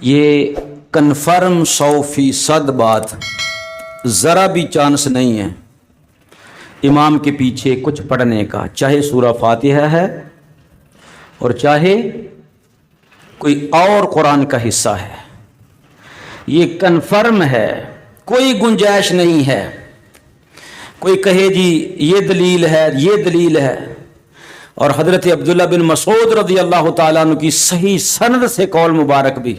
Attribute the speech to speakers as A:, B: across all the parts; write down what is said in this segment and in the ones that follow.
A: یہ کنفرم 100% بات، ذرا بھی چانس نہیں ہے امام کے پیچھے کچھ پڑھنے کا، چاہے سورہ فاتحہ ہے اور چاہے کوئی اور قرآن کا حصہ ہے، یہ کنفرم ہے، کوئی گنجائش نہیں ہے۔ کوئی کہے جی یہ دلیل ہے، یہ دلیل ہے، اور حضرت عبداللہ بن مسعود رضی اللہ تعالیٰ عنہ کی صحیح سند سے قول مبارک بھی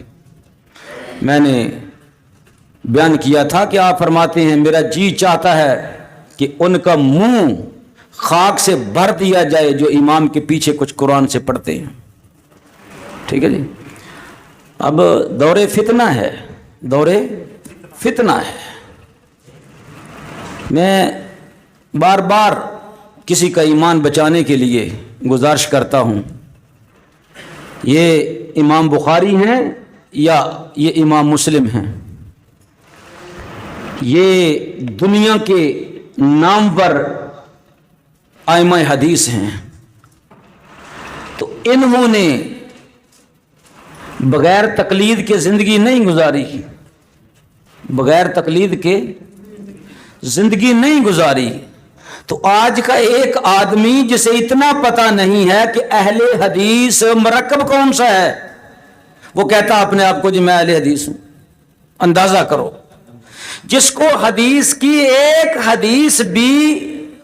A: میں نے بیان کیا تھا کہ آپ فرماتے ہیں میرا جی چاہتا ہے کہ ان کا منہ خاک سے بھر دیا جائے جو امام کے پیچھے کچھ قرآن سے پڑھتے ہیں۔ ٹھیک ہے جی، اب دور فتنہ ہے، دور فتنہ ہے۔ میں بار بار کسی کا ایمان بچانے کے لیے گزارش کرتا ہوں، یہ امام بخاری ہیں یا یہ امام مسلم ہیں، یہ دنیا کے نامور ائمہ حدیث ہیں، تو انہوں نے بغیر تقلید کے زندگی نہیں گزاری، بغیر تقلید کے زندگی نہیں گزاری۔ تو آج کا ایک آدمی جسے اتنا پتہ نہیں ہے کہ اہل حدیث مرکب کون سا ہے، وہ کہتا اپنے آپ کو جی میں اہل حدیث ہوں۔ اندازہ کرو، جس کو حدیث کی ایک حدیث بھی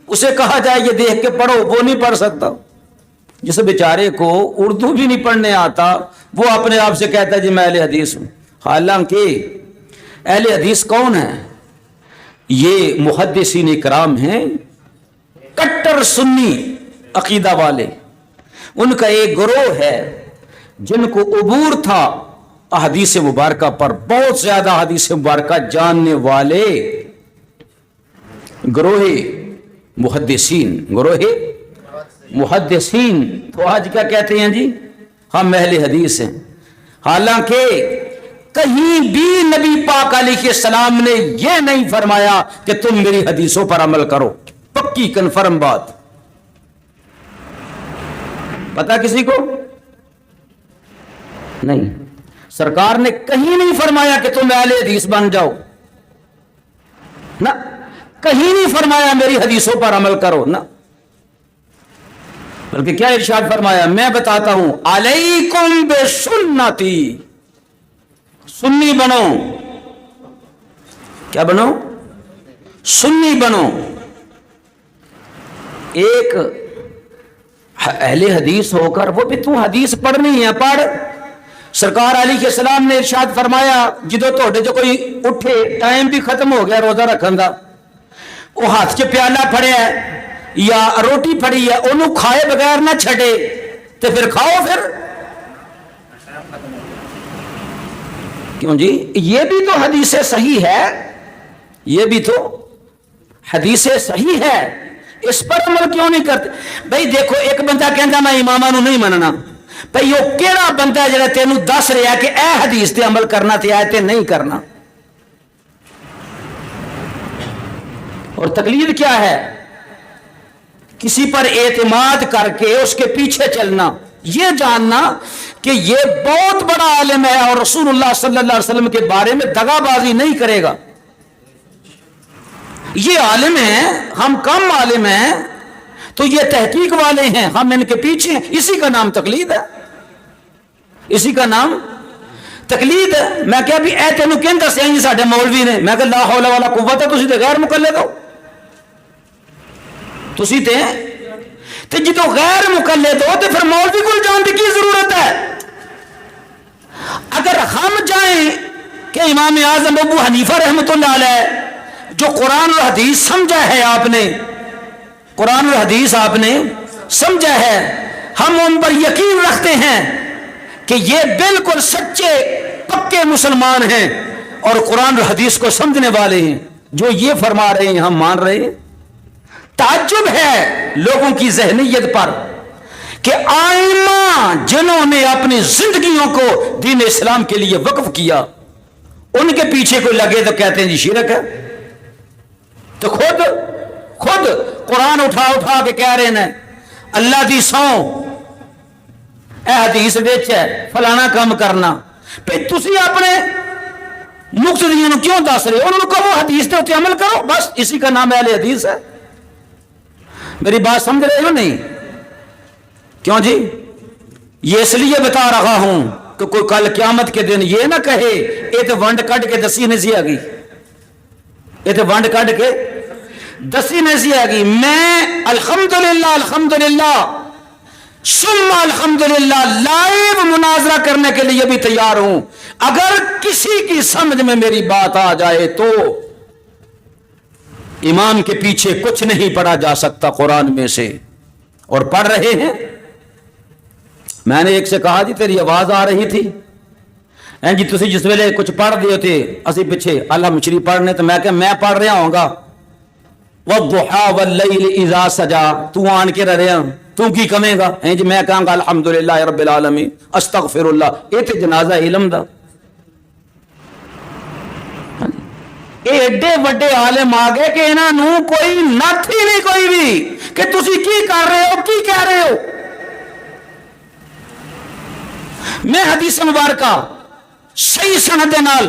A: اسے کہا جائے یہ دیکھ کے پڑھو، وہ نہیں پڑھ سکتا۔ جس بیچارے کو اردو بھی نہیں پڑھنے آتا، وہ اپنے آپ سے کہتا ہے جی میں اہل حدیث ہوں۔ حالانکہ اہل حدیث کون ہے؟ یہ محدثین اکرام ہیں، کٹر سنی عقیدہ والے، ان کا ایک گروہ ہے جن کو عبور تھا احادیث مبارکہ پر، بہت زیادہ حدیث مبارکہ جاننے والے گروہ محدثین، گروہ محدثین۔ تو آج کیا کہتے ہیں جی ہم اہل حدیث ہیں، حالانکہ کہیں بھی نبی پاک علیہ السلام نے یہ نہیں فرمایا کہ تم میری حدیثوں پر عمل کرو۔ پکی کنفرم بات، پتا کسی کو نہیں، سرکار نے کہیں نہیں فرمایا کہ تم اہل حدیث بن جاؤ، نہ کہیں نہیں فرمایا میری حدیثوں پر عمل کرو، نہ بلکہ کیا ارشاد فرمایا، میں بتاتا ہوں علیکم بسنتی، سنی بنو، کیا بنو؟ سنی بنو۔ ایک اہل حدیث ہو کر وہ بھی تو حدیث پڑھنی ہے پڑھ۔ سرکار علیہ السلام نے ارشاد فرمایا جدو توڑے جو کوئی اٹھے ٹائم بھی ختم ہو گیا روزہ رکھن دا، وہ ہاتھ چ پیالہ پھڑیا ہے یا روٹی پھڑی ہے، انہوں کھائے بغیر نہ چھڑے تو پھر کھاؤ۔ پھر کیوں جی؟ یہ بھی تو حدیث صحیح ہے، یہ بھی تو حدیث صحیح ہے، اس پر عمل کیوں نہیں کرتے؟ بھئی دیکھو ایک بندہ کہندا میں اماماں نو نہیں مننا، بھئی وہ کیڑا بندہ ہے جڑا تینوں دس رہا ہے کہ اے حدیث تے عمل کرنا تے آئے تے نہیں کرنا؟ اور تقلید کیا ہے؟ کسی پر اعتماد کر کے اس کے پیچھے چلنا، یہ جاننا کہ یہ بہت بڑا عالم ہے اور رسول اللہ صلی اللہ علیہ وسلم کے بارے میں دغا بازی نہیں کرے گا، یہ عالم ہیں، ہم کم عالم ہیں، تو یہ تحقیق والے ہیں، ہم ان کے پیچھے ہیں۔ اسی کا نام تقلید ہے، اسی کا نام تقلید ہے۔ میں کیا بھی اے تینوں کہن دسیا جی ساڈے مولوی نے، میں کہ لا حول ولا قوت ہے، تسی تے غیر مقلد ہو، تسی تے جدو غیر مقلد ہو تو پھر مولوی کو جان کی کی ضرورت ہے؟ اگر ہم جائیں کہ امام اعظم ابو حنیفہ رحمۃ اللہ علیہ جو قرآن اور حدیث سمجھا ہے، آپ نے قرآن اور حدیث آپ نے سمجھا ہے، ہم ان پر یقین رکھتے ہیں کہ یہ بالکل سچے پکے مسلمان ہیں اور قرآن اور حدیث کو سمجھنے والے ہیں، جو یہ فرما رہے ہیں ہم مان رہے ہیں۔ تعجب ہے لوگوں کی ذہنیت پر کہ آئمہ جنہوں نے اپنی زندگیوں کو دین اسلام کے لیے وقف کیا، ان کے پیچھے کوئی لگے تو کہتے ہیں جی شرک ہے، تو خود قرآن اٹھا کے کہہ رہے ہیں اللہ دی سو اے حدیث وچ ہے فلانا کام کرنا، پھر تسی اپنے مقتدیوں کو کیوں دس رہے ہو؟ انہوں نے کہو حدیث کے اتنے عمل کرو، بس اسی کا نام اہل حدیث ہے۔ میری بات سمجھ رہے ہو نہیں؟ کیوں جی؟ یہ اس لیے بتا رہا ہوں کہ کوئی کل قیامت کے دن یہ نہ کہے یہ تو ونڈ کٹ کے دسی نہیں سی آ گئی، یہ تو ونڈ کٹ کے دسی نہیں سی آ گئی۔ میں الحمدللہ الحمدللہ ثم الحمدللہ لائیو مناظرہ کرنے کے لیے بھی تیار ہوں۔ اگر کسی کی سمجھ میں میری بات آ جائے تو امام کے پیچھے کچھ نہیں پڑھا جا سکتا قرآن میں سے، اور پڑھ رہے ہیں۔ میں نے ایک سے کہا جی تیری آواز آ رہی تھی جی تسی جس ویلے کچھ پڑھ دیے تھے اسی پیچھے اللہ شریف پڑھنے، تو میں کہ میں پڑھ رہا ہوں گا والضحیٰ واللیل اذا سجا، تو آن کے رہے ہیں تو کی کمیں گا جی؟ میں کہاں گا الحمدللہ رب العالمین استغفر اللہ، یہ تے جنازہ علم دا۔ ایڈے وڈے عالم آ گئے کہ انہوں کوئی نت ہی نہیں کوئی بھی کہ تسی کی کر رہے ہو، کی کہہ رہے ہو۔ میں حدیث مبارکہ صحیح سند نال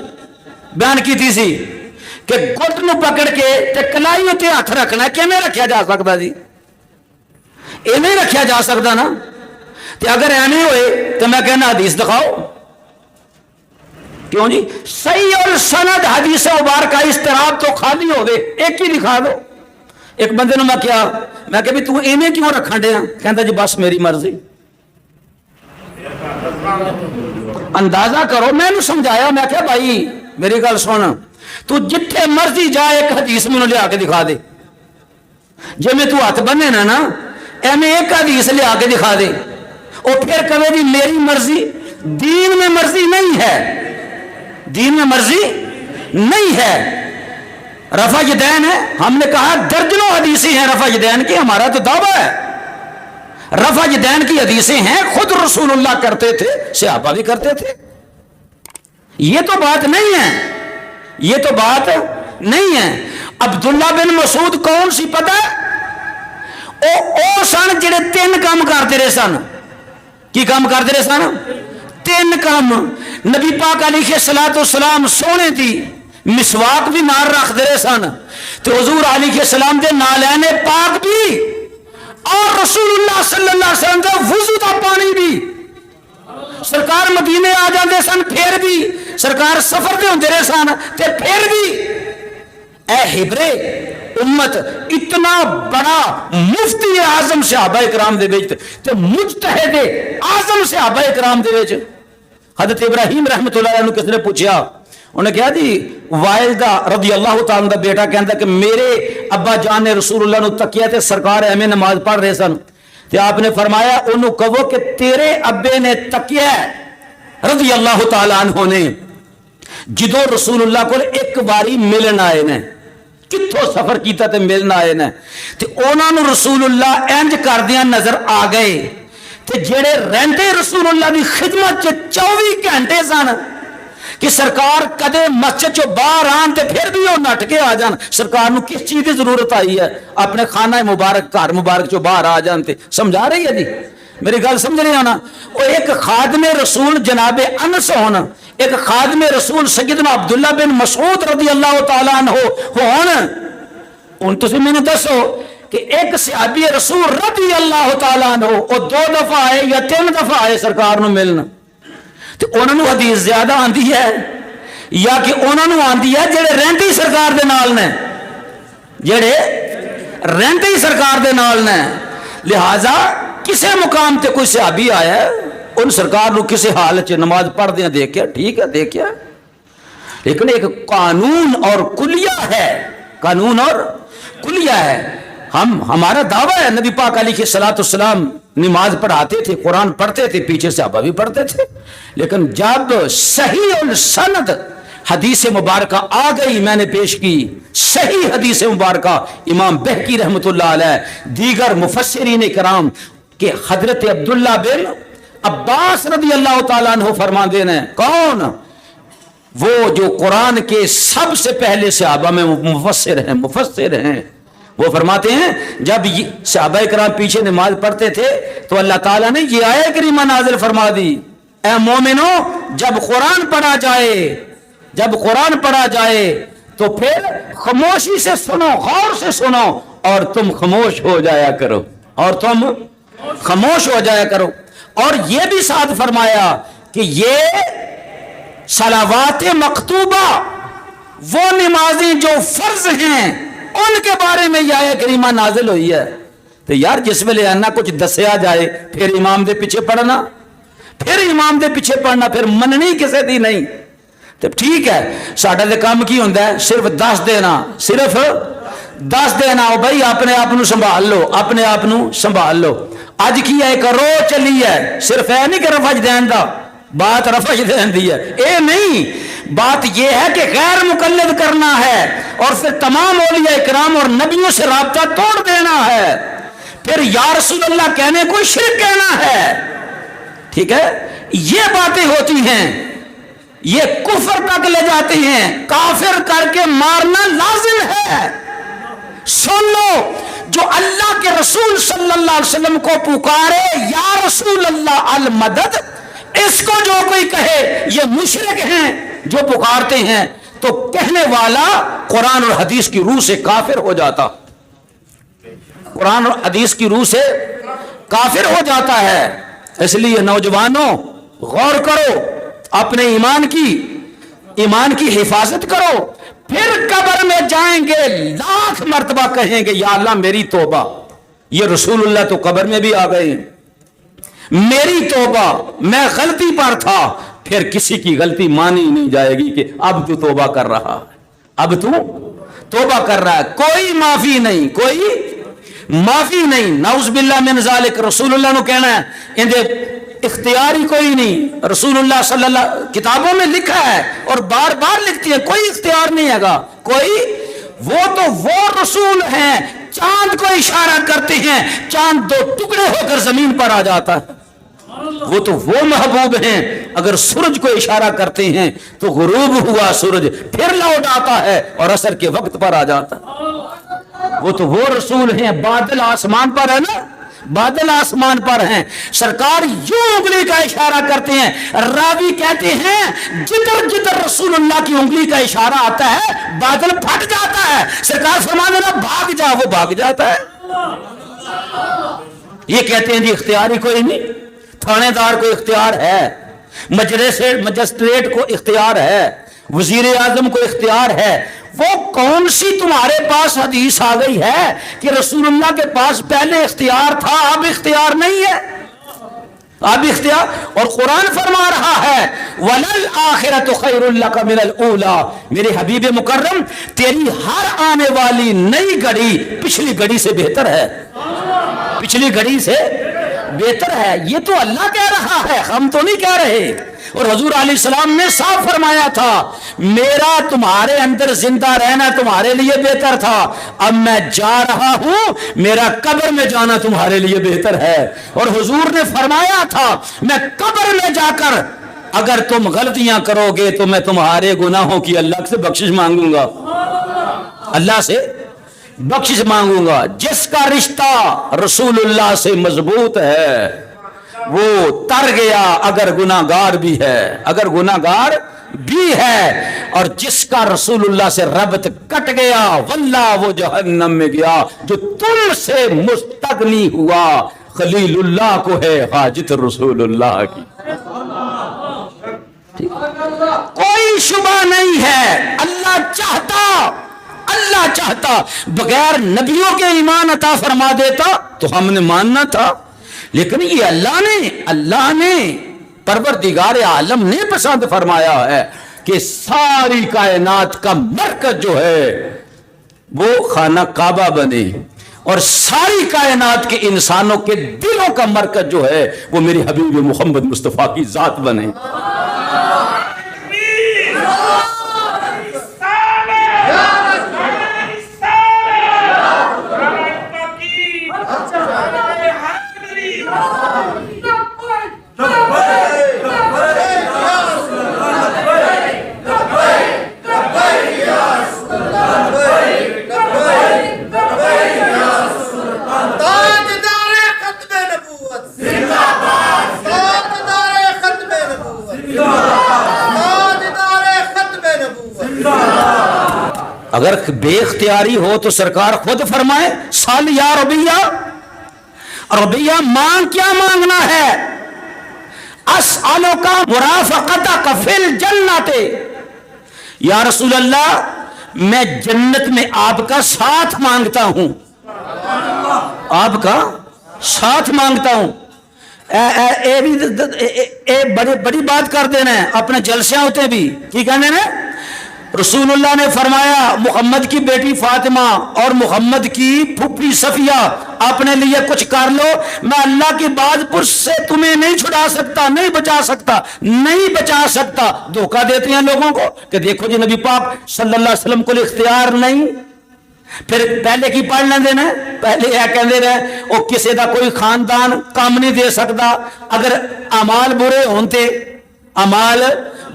A: بیان کی تھی سی کہ گٹ نو پکڑ کے تے کلائی تے ہاتھ رکھنا ہے، کیویں رکھیا جا سکتا جی؟ ایویں رکھیا جا سکتا نا؟ تے اگر ایویں ہوئے تو میں کہنا حدیث دکھاؤ۔ کیوں جی؟ صحیح اور سند حدیث مبارکہ اضطراب تو خالی ہو گئے، ایک ہی دکھا دو۔ ایک بندے نے میں کہ بھی تو ایویں کیوں رکھن دیا؟ کہندا جی بس میری مرضی۔ اندازہ کرو، میں نے سمجھایا، میں کہا بھائی میری گل سن، تو جتھے مرضی جا ایک حدیث میں لیا کے دکھا دے، جی میں تو ہاتھ بننے نا ایویں ایک حدیث لیا کے دکھا دے، اور پھر کہے جی میری مرضی۔ دین میں مرضی نہیں ہے، دین میں مرضی نہیں ہے۔ رفع یدین ہے، ہم نے کہا درجنوں حدیثیں ہیں رفع یدین کی، ہمارا تو دعویٰ ہے رفع یدین کی حدیثیں ہیں، خود رسول اللہ کرتے تھے، صحابہ بھی کرتے تھے۔ یہ تو بات نہیں ہے، یہ تو بات نہیں ہے۔ عبداللہ بن مسعود کون سی پتہ ہے؟ او سن جڑے تین کام کرتے رہے سن۔ کی کام کرتے رہے سن؟ تین کام۔ نبی پاک علیہ الصلوۃ والسلام سونے دی مسواک بھی نال رکھ دے سن، تو حضور علیہ السلام دے نالین پاک بھی، اور رسول اللہ صلی اللہ علیہ وسلم کا وضو دا پانی بھی۔ سرکار مدینے آ جاندے سن پھر بھی، سرکار سفر دے ہوندے رہے سن تے پھر بھی۔ اے حبرے امت، اتنا بڑا مفتی اعظم صحابہ کرام دے وچ تے مجتہد اعظم صحابہ کرام دے وچ حضرت ابراہیم رحمۃ اللہ علیہ کس نے پوچھا، انہیں کہا جی والدہ رضی اللہ تعالیٰ دا بیٹا کہندا کہ میرے ابا جان نے رسول اللہ نو تکیا تے سرکار ایویں نماز پڑھ رہے سن، تے آپ نے فرمایا انہوں کہو کہ تیرے ابے نے تکیا رضی اللہ تعالیٰ عنہ نے جدو رسول اللہ کو ایک باری ملن آئے نے، کتھوں سفر کیتا تے ملن آئے نے، تے انہاں نو رسول اللہ انج کردیاں نظر آ گئے تے جڑے رہندے رسول اللہ دی خدمت 24 گھنٹے سن کہ سرکار کدے مسجد چو باہر آن تے پھر بھی وہ نٹ کے آ جان۔ سرکار نو کس چیز کی ضرورت آئی ہے؟ اپنے خانہ مبارک گھر مبارک چو باہر آ جان تے۔ سمجھا رہی ہے جی؟ میری گل سمجھ رہے ہونا؟ وہ ایک خادم رسول جناب انس ہونا، ایک خادم رسول سیدنا عبداللہ بن مسعود رضی اللہ تعالیٰ عنہ ہون۔ تسی میں نے دسو کہ ایک صحابی رسول رضی اللہ تعالیٰ عنہ وہ 2 دفعہ آئے یا 3 دفعہ آئے سرکار نو ملنا، تو انہوں نے حدیث زیادہ آندی ہے یا کہ انہوں نے آندی ہے جڑے رہندے سرکار دے نال نے، جڑے رہندے سرکار دے نال نے؟ لہذا کسے مقام تے کوئی صحابی آیا ہے ان سرکار نو کسے حال چ نماز پڑھ دیا دیکھیا، ٹھیک ہے دیکھیا، لیکن ایک قانون اور کلیہ ہے، قانون اور کلیہ ہے۔ ہمارا دعویٰ ہے نبی پاک علیہ الصلوۃ والسلام نماز پڑھاتے تھے، قرآن پڑھتے تھے، پیچھے صحابہ بھی پڑھتے تھے، لیکن جب صحیح السند حدیث مبارکہ آ گئی، میں نے پیش کی صحیح حدیث مبارکہ امام بہقی رحمۃ اللہ علیہ، دیگر مفسرین کرام کہ حضرت عبداللہ بن عباس رضی اللہ تعالیٰ عنہ فرماندے ہیں، کون؟ وہ جو قرآن کے سب سے پہلے صحابہ میں مفسر ہیں، وہ فرماتے ہیں جب صحابہ کرام پیچھے نماز پڑھتے تھے تو اللہ تعالیٰ نے یہ آیت کریمہ نازل فرما دی، اے مومنو جب قرآن پڑھا جائے تو پھر خاموشی سے سنو، غور سے سنو، اور تم خاموش ہو جایا کرو، اور یہ بھی ساتھ فرمایا کہ یہ صلوات مکتوبہ وہ نمازیں جو فرض ہیں ان کے بارے میں یہ آیت کریمہ نازل ہوئی ہے۔ تو یار جس ویلے آنا کچھ دسیا جائے پھر امام دے پیچھے پڑھنا، پھر مننی کسے دی نہیں، تو ٹھیک ہے ساڈا تے کام کی ہوندا ہے صرف دس دینا او بھائی اپنے آپ نو سنبھال لو، اج کی ہے ایک رو چلی ہے، صرف ہے نہیں کہ رفج دین دا، بات رفج دین دی ہے، اے نہیں، بات یہ ہے کہ غیر مقلد کرنا ہے اور پھر تمام اولیاء اکرام اور نبیوں سے رابطہ توڑ دینا ہے، پھر یا رسول اللہ کہنے کو شرک کہنا ہے، ٹھیک ہے، یہ باتیں ہوتی ہیں، یہ کفر تک لے جاتی ہیں، کافر کر کے مارنا لازم ہے۔ سن لو جو اللہ کے رسول صلی اللہ علیہ وسلم کو پکارے یا رسول اللہ المدد، اس کو جو کوئی کہے یہ مشرک ہیں جو پکارتے ہیں، تو کہنے والا قرآن اور حدیث کی روح سے کافر ہو جاتا، قرآن اور حدیث کی روح سے کافر ہو جاتا ہے۔ اس لیے نوجوانوں غور کرو، اپنے ایمان کی حفاظت کرو، پھر قبر میں جائیں گے لاکھ مرتبہ کہیں گے یا اللہ میری توبہ، یہ رسول اللہ تو قبر میں بھی آ گئے، میری توبہ میں غلطی پر تھا، پھر کسی کی غلطی مانی نہیں جائے گی کہ اب تو توبہ کر رہا ہے، کوئی معافی نہیں، نعوذ باللہ من ذالک، رسول اللہ نے کہنا ہے اندے اختیار ہی کوئی نہیں، رسول اللہ صلی اللہ کتابوں میں لکھا ہے اور بار بار لکھتی ہے، کوئی اختیار نہیں ہے گا، وہ رسول ہیں، چاند کو اشارہ کرتے ہیں، چاند دو ٹکڑے ہو کر زمین پر آ جاتا ہے، وہ محبوب ہیں، اگر سورج کو اشارہ کرتے ہیں تو غروب ہوا سورج پھر لوٹ آتا ہے اور عصر کے وقت پر آ جاتا ہے، وہ رسول ہیں، بادل آسمان پر ہے نا، بادل آسمان پر ہیں، سرکار یوں انگلی کا اشارہ کرتے ہیں، راوی کہتے ہیں جدھر رسول اللہ کی انگلی کا اشارہ آتا ہے بادل پھٹ جاتا ہے، سرکار فرماتے ہیں بھاگ جا، وہ بھاگ جاتا ہے۔ یہ کہتے ہیں جی اختیار ہی کوئی نہیں، تھانے دار کو اختیار ہے، مجسٹریٹ کو اختیار ہے، وزیر اعظم کو اختیار ہے، وہ کون سی تمہارے پاس حدیث آ گئی ہے کہ رسول اللہ کے پاس پہلے اختیار تھا اب اختیار نہیں ہے، اب اختیار، اور قرآن فرما رہا ہے وَلَلْآخِرَةُ خَيْرٌ لَكَ مِنَ الْأُولَى، میرے حبیب مکرم تیری ہر آنے والی نئی گھڑی پچھلی گھڑی سے بہتر ہے، پچھلی گھڑی سے بہتر ہے، یہ تو اللہ کہہ رہا ہے، ہم تو نہیں کہہ رہے، اور حضور علیہ السلام نے صاف فرمایا تھا میرا تمہارے اندر زندہ رہنا تمہارے لیے بہتر تھا، اب میں جا رہا ہوں، میرا قبر میں جانا تمہارے لیے بہتر ہے، اور حضور نے فرمایا تھا میں قبر میں جا کر اگر تم غلطیاں کرو گے تو میں تمہارے گناہوں کی اللہ سے بخشش مانگوں گا، اللہ سے بخشش مانگوں گا، جس کا رشتہ رسول اللہ سے مضبوط ہے وہ تر گیا اگر گناہگار بھی ہے، اور جس کا رسول اللہ سے ربط کٹ گیا واللہ وہ جہنم میں گیا، جو تم سے مستغنی ہوا خلیل اللہ کو ہے حاجت رسول اللہ کی، کوئی شبہ نہیں ہے، اللہ چاہتا بغیر نبیوں کے ایمان عطا فرما دیتا تو ہم نے ماننا تھا، لیکن یہ اللہ نے پروردگار عالم نے پسند فرمایا ہے کہ ساری کائنات کا مرکز جو ہے وہ خانہ کعبہ بنے، اور ساری کائنات کے انسانوں کے دلوں کا مرکز جو ہے وہ میری حبیب محمد مصطفیٰ کی ذات بنے۔ اگر بے اختیاری ہو تو سرکار خود فرمائے سال یا ربیہ، ربیہ مانگ کیا مانگنا ہے؟ اسألک مرافقتک فی الجنۃ، یا رسول اللہ میں جنت میں آپ کا ساتھ مانگتا ہوں، آپ کا ساتھ مانگتا ہوں۔ بڑی بات کر دینا ہے، اپنے جلسے ہوتے بھی کی کہنے نے؟ رسول اللہ نے فرمایا محمد کی بیٹی فاطمہ اور محمد کی پھوپھی صفیہ اپنے لیے کچھ کر لو، میں اللہ کی بات پر سے تمہیں نہیں چھڑا سکتا، نہیں بچا سکتا، نہیں بچا سکتا۔ دھوکہ دیتے ہیں لوگوں کو کہ دیکھو جی نبی پاک صلی اللہ علیہ وسلم کو اختیار نہیں، پھر پہلے کی پڑھ لیں دینا، پہلے یہ کہندے رہے وہ کسی دا کوئی خاندان کام نہیں دے سکتا، اگر اعمال برے ہونتے، اعمال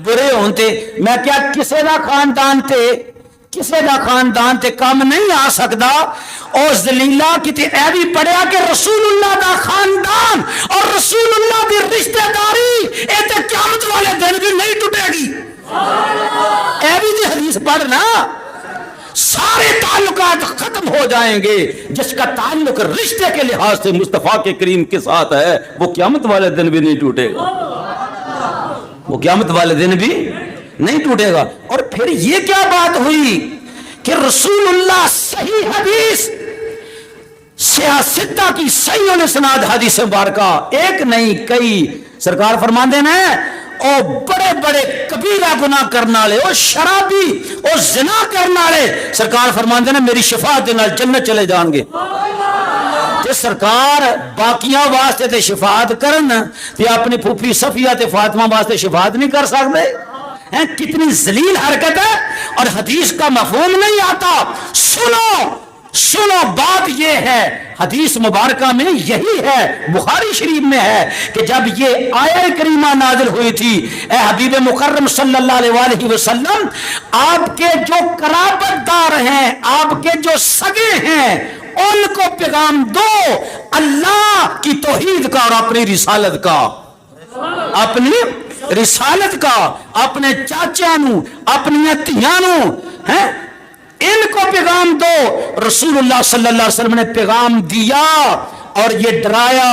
A: برے ہونتے، میں کیا کسی دا خاندان تے، کسی دا خاندان تے کام نہیں آ سکتا۔ اور ذلیلہ کتے اے بھی پڑھیا کہ رسول اللہ دا خاندان اور رسول اللہ دی رشتہ داری اے تے قیامت والے دن بھی نہیں ٹوٹے گی۔ اے بھی جی حدیث پڑھنا، سارے تعلقات ختم ہو جائیں گے، جس کا تعلق رشتے کے لحاظ سے مصطفیٰ کے کریم کے ساتھ ہے وہ قیامت والے دن بھی نہیں ٹوٹے گا، وہ قیامت والے دن بھی نہیں ٹوٹے گا۔ اور پھر یہ کیا بات ہوئی کہ رسول اللہ صحیح حدیث سیاستہ کی صحیح الاسناد حدیث مبارکہ ایک نہیں کئی، سرکار فرماندے ہیں او بڑے بڑے کبیرہ گناہ کرنے والے، او شرابی، او زنا کرنے والے، سرکار فرماندے ہیں میری شفاعت دے نال جنت چلے جان گے۔ تے سرکار باقیاں واسطے تے شفاعت کرن تے اپنی پھوپھی صفیہ تے فاطمہ واسطے شفاعت نہیں کر سکتے ہیں؟ کتنی ذلیل حرکت ہے، اور حدیث کا مفہوم نہیں آتا۔ سنو بات یہ ہے، حدیث مبارکہ میں یہی ہے، بخاری شریف میں ہے کہ جب یہ آیت کریمہ نازل ہوئی تھی، اے حبیب مکرم صلی اللہ علیہ وآلہ وسلم، آپ کے جو قرابت دار ہیں، آپ کے جو سگے ہیں، ان کو پیغام دو اللہ کی توحید کا اور اپنی رسالت کا، اپنی رسالت کا، اپنے چاچا نو، اپنی تیاں نو، ہیں ان کو پیغام دو۔ رسول اللہ صلی اللہ علیہ وسلم نے پیغام دیا اور یہ ڈرایا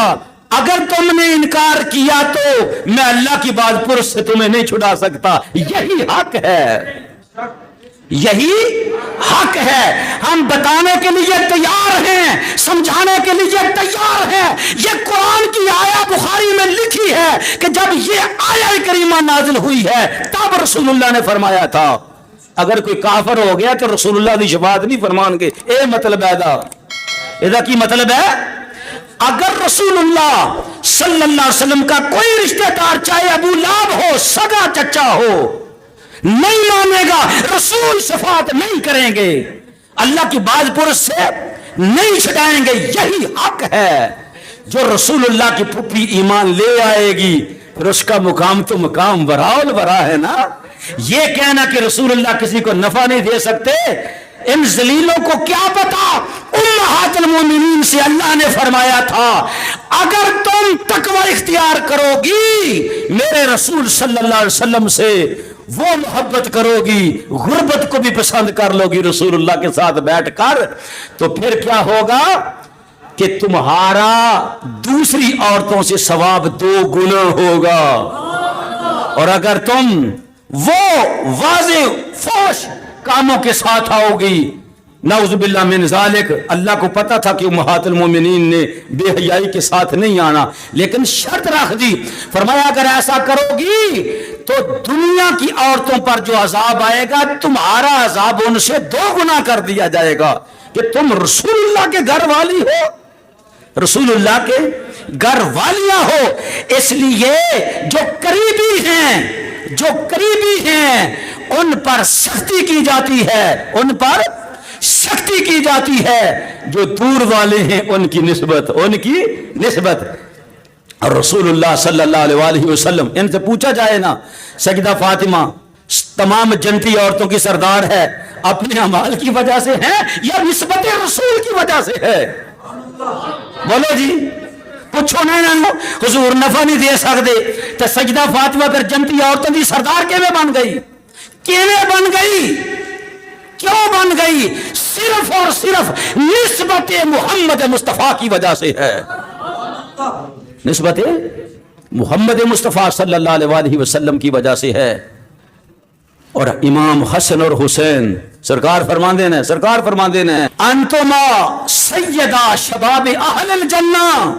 A: اگر تم نے انکار کیا تو میں اللہ کی بات پر سے تمہیں نہیں چھڑا سکتا۔ یہی حق ہے، یہی حق ہے، ہم بتانے کے لیے تیار ہیں، سمجھانے کے لیے تیار ہیں۔ یہ قرآن کی آیت بخاری میں لکھی ہے کہ جب یہ آیت کریمہ نازل ہوئی ہے تب رسول اللہ نے فرمایا تھا اگر کوئی کافر ہو گیا تو رسول اللہ دی شفاعت نہیں فرمان گے۔ اے مطلب ہے دا کی مطلب ہے اگر رسول اللہ صلی اللہ علیہ وسلم کا کوئی رشتہ دار چاہے ابو لہب ہو، سگا چچا ہو، نہیں مانے گا، رسول شفاعت نہیں کریں گے، اللہ کی بات پر سے نہیں چھٹائیں گے۔ یہی حق ہے۔ جو رسول اللہ کی پھوپھی ایمان لے آئے گی پھر اس کا مقام تو مقام براول برا ہے نا۔ یہ کہنا کہ رسول اللہ کسی کو نفع نہیں دے سکتے، ان ذلیلوں کو کیا پتا امہات المومنین سے اللہ نے فرمایا تھا اگر تم تقوی اختیار کرو گی میرے رسول صلی اللہ علیہ وسلم سے وہ محبت کرو گی، غربت کو بھی پسند کر لو گی رسول اللہ کے ساتھ بیٹھ کر، تو پھر کیا ہوگا کہ تمہارا دوسری عورتوں سے ثواب 2 گنا ہوگا۔ اور اگر تم وہ واضح فوش کاموں کے ساتھ آؤ گی، نعوذ باللہ من ذالک، اللہ کو پتا تھا کہ امہات المومنین نے بے حیائی کے ساتھ نہیں آنا، لیکن شرط رکھ دی، فرمایا اگر ایسا کرو گی تو دنیا کی عورتوں پر جو عذاب آئے گا تمہارا عذاب ان سے 2 گنا کر دیا جائے گا کہ تم رسول اللہ کے گھر والی ہو، رسول اللہ کے گھر والیاں ہو، اس لیے جو قریبی ہیں ان پر سختی کی جاتی ہے، ان پر سختی کی جاتی ہے، جو دور والے ہیں ان کی نسبت اور رسول اللہ صلی اللہ علیہ وآلہ وسلم، ان سے پوچھا جائے نا، سیدہ فاطمہ تمام جنتی عورتوں کی سردار ہے، اپنے اعمال کی وجہ سے ہے یا نسبت رسول کی وجہ سے ہے؟ بولو جی، پوچھو نہیں حضور نفع نہیں دے سکتے تو سیدہ فاطمہ پھر جنتی عورتوں کی سردار کیویں بن گئی؟ کیوں بن گئی؟ صرف اور صرف نسبت محمد مصطفیٰ کی وجہ سے ہے، نسبت محمد مصطفیٰ صلی اللہ علیہ وسلم کی وجہ سے ہے۔ اور امام حسن اور حسین سرکار فرماندے نے انتما سیدہ شباب اہل الجنہ،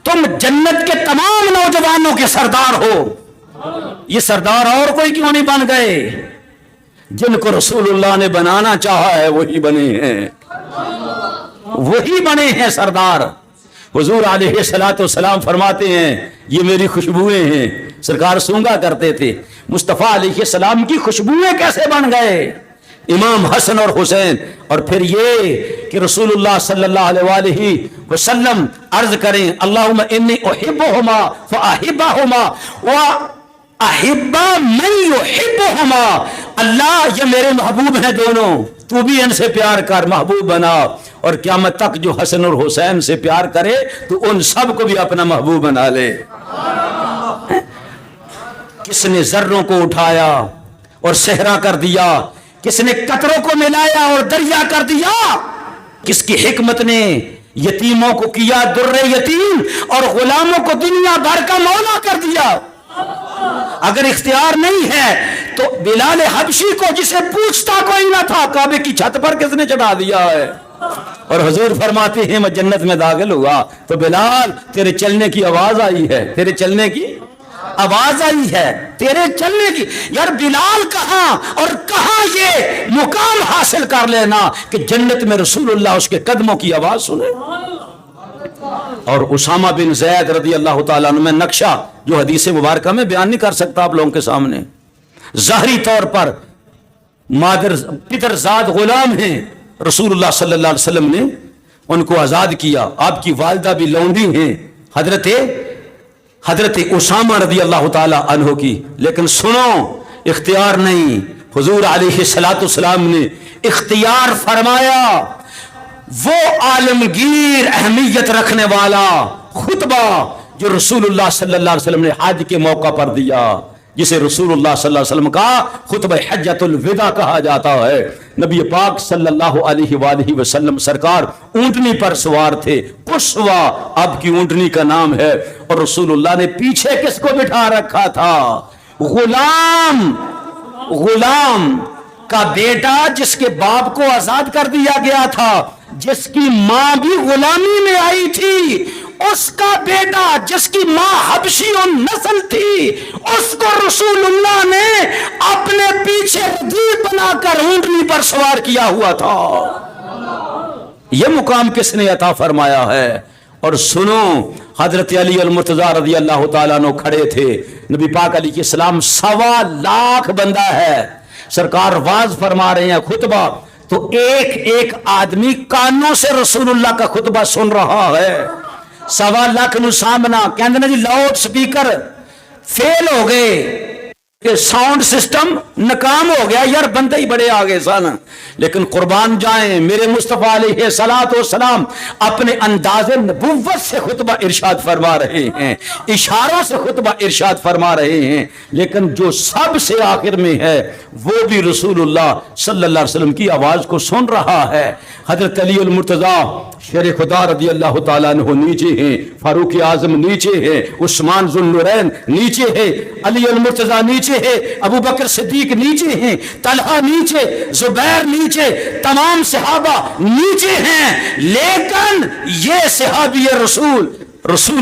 A: تم جنت کے تمام نوجوانوں کے سردار ہو۔ یہ سردار اور کوئی کیوں نہیں بن گئے؟ جن کو رسول اللہ نے بنانا چاہا ہے وہی بنے ہیں سردار۔ حضور علیہ الصلوۃ والسلام فرماتے ہیں یہ میری خوشبوئیں ہیں، سرکار سونگا کرتے تھے۔ مصطفیٰ علیہ السلام کی خوشبوئیں کیسے بن گئے؟ امام حسن اور حسین۔ اور پھر یہ کہ رسول اللہ صلی اللہ علیہ وسلم عرض کریں اللہم انی احبہما فاحبہما واحب من یحبہما، اللہ یہ میرے محبوب ہیں دونوں، تو بھی ان سے پیار کر، محبوب بنا، اور قیامت تک جو حسن اور حسین سے پیار کرے تو ان سب کو بھی اپنا محبوب بنا لے۔ کس نے ذروں کو اٹھایا اور صحرا کر دیا، کس نے قطروں کو ملایا اور دریا کر دیا، کس کی حکمت نے یتیموں کو کیا در یتیم اور غلاموں کو دنیا بھر کا مولا کر دیا۔ اگر اختیار نہیں ہے تو بلال حبشی کو جسے پوچھتا کوئی نہ تھا کعبے کی چھت پر کس نے چڑھا دیا ہے؟ اور حضور فرماتے ہیں میں جنت میں داخل ہوا تو بلال تیرے چلنے کی آواز آئی ہے، تیرے چلنے کی آواز آئی ہے، تیرے چلنے کی۔ یار بلال کہاں اور کہاں یہ مقام حاصل کر لینا کہ جنت میں رسول اللہ اس کے قدموں کی آواز سنے۔ اور اسامہ بن زید رضی اللہ تعالیٰ عنہ، میں نقشہ جو حدیث مبارکہ میں بیان نہیں کر سکتا آپ لوگوں کے سامنے، ظاہری طور پر پدر زاد غلام ہیں، رسول اللہ صلی اللہ علیہ وسلم نے ان کو آزاد کیا، آپ کی والدہ بھی لونڈی ہیں حضرت اسامہ رضی اللہ تعالی عنہ کی، لیکن سنو اختیار نہیں، حضور علیہ الصلوۃ والسلام نے اختیار فرمایا، وہ عالمگیر اہمیت رکھنے والا خطبہ جو رسول اللہ صلی اللہ علیہ وسلم نے حج کے موقع پر دیا، جسے رسول اللہ صلی اللہ علیہ وسلم کا خطبہ حجۃ الوداع کہا جاتا ہے۔ نبی پاک صلی اللہ علیہ وآلہ وسلم سرکار اونٹنی پر سوار تھے، قصوہ اب کی اونٹنی کا نام ہے، اور رسول اللہ نے پیچھے کس کو بٹھا رکھا تھا؟ غلام کا بیٹا جس کے باپ کو آزاد کر دیا گیا تھا، جس کی ماں بھی غلامی میں آئی تھی، اس کا بیٹا جس کی ماں حبشی نسل تھی، اس کو رسول اللہ نے اپنے پیچھے ردیف بنا کر اونٹنی پر سوار کیا ہوا تھا۔ یہ مقام کس نے عطا فرمایا ہے؟ اور سنو حضرت علی المرتضیٰ رضی اللہ تعالیٰ عنہ کھڑے تھے، نبی پاک علیہ السلام 1.25 لاکھ بندہ ہے، سرکار واز فرما رہے ہیں خطبہ، تو ایک آدمی کانوں سے رسول اللہ کا خطبہ سن رہا ہے، 1.25 لاکھ نو سامنا، کہندے نے جی لاؤڈ سپیکر فیل ہو گئے، کہ ساؤنڈ سسٹم ناکام ہو گیا، یار بندے ہی بڑے آگے سن، لیکن قربان جائیں میرے مصطفیٰ علیہ الصلوۃ والسلام اپنے انداز نبوت سے خطبہ ارشاد فرما رہے ہیں، اشاروں سے خطبہ ارشاد فرما رہے ہیں، لیکن جو سب سے آخر میں ہے وہ بھی رسول اللہ صلی اللہ علیہ وسلم کی آواز کو سن رہا ہے۔ حضرت علی المرتضیٰ شیر خدا رضی اللہ تعالیٰ عنہ نیچے ہیں، فاروق اعظم نیچے ہیں، عثمان ذو النورین نیچے ہے، علی المرتضیٰ نیچے ہے، ابو بکر صدیق نیچے ہیں، طلحہ نیچے، زبیر نیچے، تمام صحابہ نیچے ہیں، لیکن یہ صحابی رسول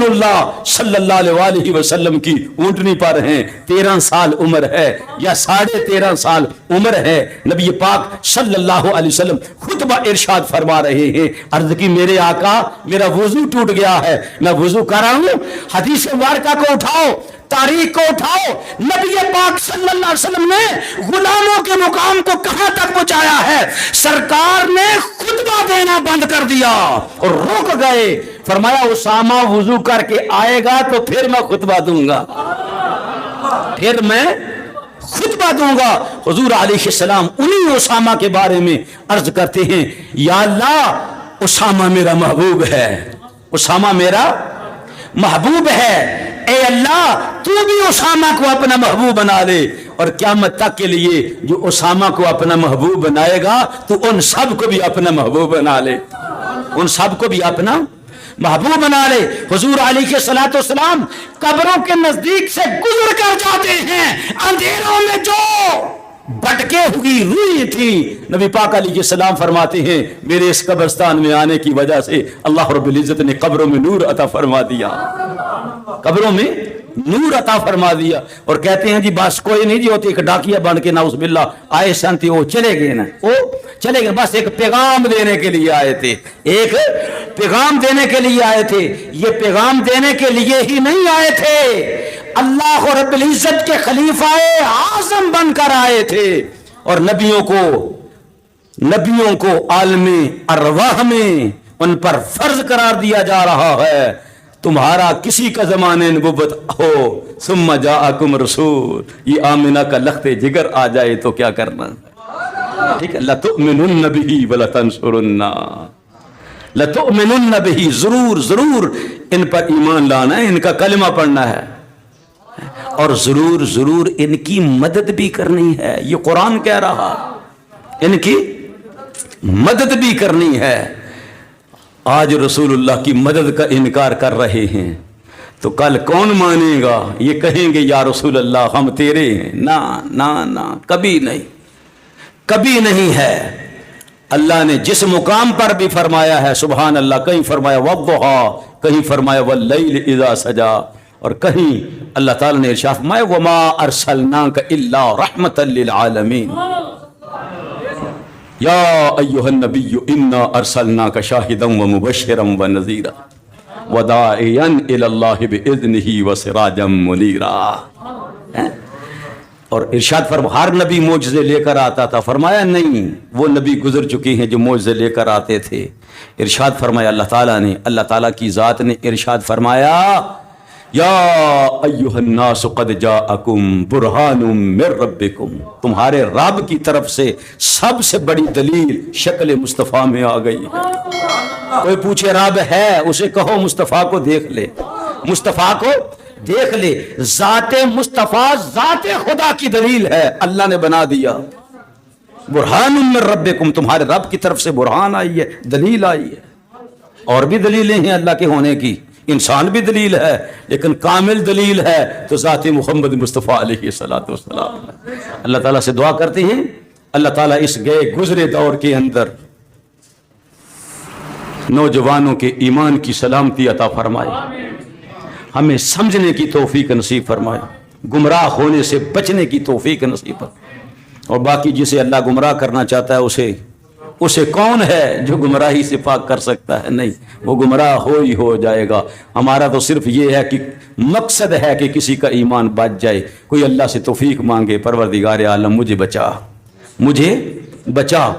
A: اللہ صلی اللہ علیہ وسلم کی اونٹنی پر ہیں، 13 سال عمر ہے یا 13.5 سال عمر ہے، نبی پاک صلی اللہ علیہ وسلم خطبہ ارشاد فرما رہے ہیں، عرض کی میرے آقا میرا وضو ٹوٹ گیا ہے، میں وضو کر رہا ہوں، حدیث مبارکہ کو اٹھاؤ، تاریخ کو اٹھاؤ، نبی پاک صلی اللہ علیہ وسلم نے غلاموں کے مقام کو کہاں تک پہنچایا ہے؟ سرکار نے خطبہ دینا بند کر دیا اور رک گئے، فرمایا اسامہ وضو کر کے آئے گا تو پھر میں خطبہ دوں گا، حضور علیہ السلام انہی اسامہ کے بارے میں عرض کرتے ہیں، یا اللہ اسامہ میرا محبوب ہے، اسامہ میرا محبوب ہے، اے اللہ تو بھی اسامہ کو اپنا محبوب بنا لے۔ اور قیامت تک کے لیے جو اسامہ کو اپنا محبوب بنائے گا تو ان سب کو بھی اپنا محبوب بنا لے، ان سب کو بھی اپنا محبوب بنا لے۔ حضور علیہ الصلوۃ والسلام قبروں کے نزدیک سے گزر کر جاتے ہیں، اندھیروں میں جو بھٹکے ہوئی روئی تھی، نبی پاک علیہ السلام فرماتے ہیں میرے اس قبرستان میں آنے کی وجہ سے اللہ رب العزت نے قبروں میں نور عطا فرما دیا، قبروں میں نور عطا فرما دیا۔ اور کہتے ہیں جی بس کوئی نہیں جی ہوتی، ایک ڈاکیا بن کے نعوذ باللہ آئے سنتی وہ چلے گئے نا، وہ چلے گئے، بس ایک پیغام دینے کے لیے آئے تھے، ایک پیغام دینے کے لیے آئے تھے۔ یہ پیغام دینے کے لیے ہی نہیں آئے تھے، اللہ رب العزت کے خلیفہ اعظم بن کر آئے تھے، اور نبیوں کو عالم ارواح میں ان پر فرض قرار دیا جا رہا ہے، تمہارا کسی کا زمانے نبوت ہو ثم جاءکم رسول، یہ آمنہ کا لخت جگر آ جائے تو کیا کرنا؟ ٹھیک ہے، لَتُؤْمِنُنَّ بِهِ وَلَتَنْصُرُنَّهُ، لَتُؤْمِنُنَّ بِهِ، ضرور ان پر ایمان لانا ہے، ان کا کلمہ پڑھنا ہے، اور ضرور ان کی مدد بھی کرنی ہے۔ یہ قرآن کہہ رہا، ان کی مدد بھی کرنی ہے۔ آج رسول اللہ کی مدد کا انکار کر رہے ہیں تو کل کون مانے گا؟ یہ کہیں گے یا رسول اللہ ہم تیرے ہیں، نہ کبھی نہیں ہے۔ اللہ نے جس مقام پر بھی فرمایا ہے سبحان اللہ، کہیں فرمایا وَالضُّحَىٰ، کہیں فرمایا وَاللَّيْلِ إِذَا سَجَىٰ، اور کہیں اللہ تعالیٰ نے ارشاد فرمایا وَمَا أَرْسَلْنَاكَ إِلَّا رَحْمَةً لِّلْعَالَمِينَ، یا ایہا النبی انا ارسلناک شاہدا ومبشرا ونذیرا وداعیا الی اللہ باذنہ وسراجا منیرا۔ اور ارشاد فرمایا ہر نبی معجزے لے کر آتا تھا، فرمایا نہیں، وہ نبی گزر چکے ہیں جو معجزے لے کر آتے تھے۔ ارشاد فرمایا اللہ تعالیٰ کی ذات نے ارشاد فرمایا یا ایھا الناس قد جاءکم برہان من ربکم، تمہارے رب کی طرف سے سب سے بڑی دلیل شکل مصطفیٰ میں آ گئی ہے۔ کوئی پوچھے رب ہے، اسے کہو مصطفیٰ کو دیکھ لے، مصطفیٰ کو دیکھ لے۔ ذات مصطفیٰ ذات خدا کی دلیل ہے، اللہ نے بنا دیا۔ برہان من ربکم، تمہارے رب کی طرف سے برہان آئی ہے، دلیل آئی ہے۔ اور بھی دلیلیں ہیں اللہ کے ہونے کی، انسان بھی دلیل ہے، لیکن کامل دلیل ہے تو ذات محمد مصطفیٰ علیہ السلام۔ اللہ تعالیٰ سے دعا کرتے ہیں اللہ تعالیٰ اس گئے گزرے دور کے اندر نوجوانوں کے ایمان کی سلامتی عطا فرمائے، ہمیں سمجھنے کی توفیق نصیب فرمائے، گمراہ ہونے سے بچنے کی توفیق نصیب فرمائے۔ اور باقی جسے اللہ گمراہ کرنا چاہتا ہے اسے کون ہے جو گمراہی سے پاک کر سکتا ہے؟ نہیں، وہ گمراہ ہو جائے گا۔ ہمارا تو صرف یہ ہے کہ مقصد ہے کہ کسی کا ایمان بچ جائے، کوئی اللہ سے توفیق مانگے پروردگار عالم مجھے بچا،